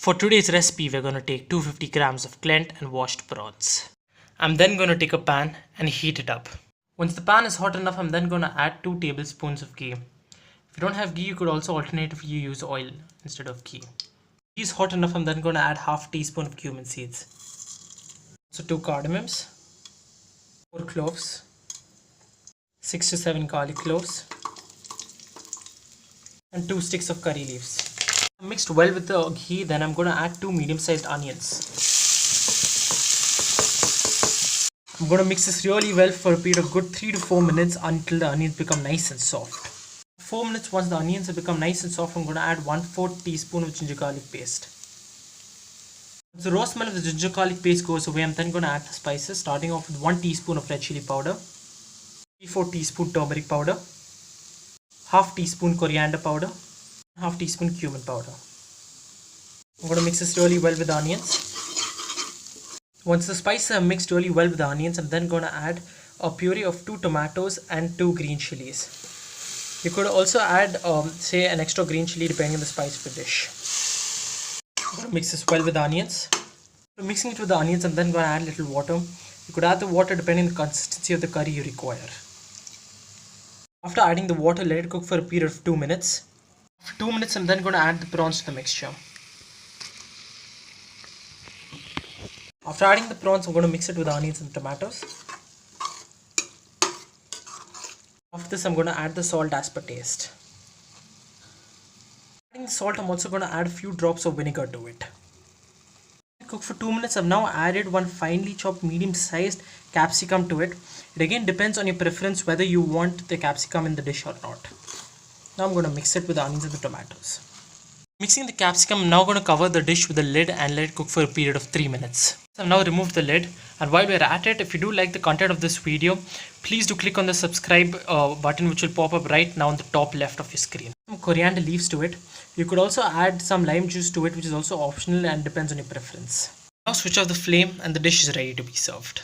For today's recipe, we're going to take 250 grams of cleaned and washed prawns. I'm then going to take a pan and heat it up. Once the pan is hot enough, I'm then going to add 2 tablespoons of ghee. If you don't have ghee, you could also alternatively use oil instead of ghee. Ghee is hot enough, I'm then going to add half teaspoon of cumin seeds. So 2 cardamoms, 4 cloves, 6 to 7 garlic cloves, and 2 sticks of curry leaves. Mixed well with the ghee, then I'm going to add 2 medium-sized onions. I'm going to mix this really well for a period of good 3 to 4 minutes until the onions become nice and soft. 4 minutes, once the onions have become nice and soft, I'm going to add 1/4 teaspoon of ginger garlic paste. Once the raw smell of the ginger garlic paste goes away, I'm then going to add the spices, starting off with 1 teaspoon of red chilli powder, 3/4 teaspoon turmeric powder, half teaspoon coriander powder, half teaspoon cumin powder. I'm going to mix this really well with the onions. Once the spices are mixed really well with the onions, I'm then going to add a puree of 2 tomatoes and 2 green chillies. You could also add say an extra green chilli depending on the spice of the dish. I'm going to mix this well with the onions. So mixing it with the onions, I'm then going to add a little water. You could add the water depending on the consistency of the curry you require. After adding the water, let it cook for a period of 2 minutes. After 2 minutes, I'm then going to add the prawns to the mixture. After adding the prawns, I'm going to mix it with the onions and the tomatoes. After this, I'm going to add the salt as per taste. Adding the salt, I'm also going to add a few drops of vinegar to it. Cook for 2 minutes. I've now added 1 finely chopped medium-sized capsicum to it. It again depends on your preference whether you want the capsicum in the dish or not. Now I'm going to mix it with the onions and the tomatoes. Mixing the capsicum, I'm now going to cover the dish with a lid and let it cook for a period of 3 minutes. So I've now removed the lid, and while we're at it, if you do like the content of this video, please do click on the subscribe button which will pop up right now on the top left of your screen. Some coriander leaves to it. You could also add some lime juice to it, which is also optional and depends on your preference. Now switch off the flame and the dish is ready to be served.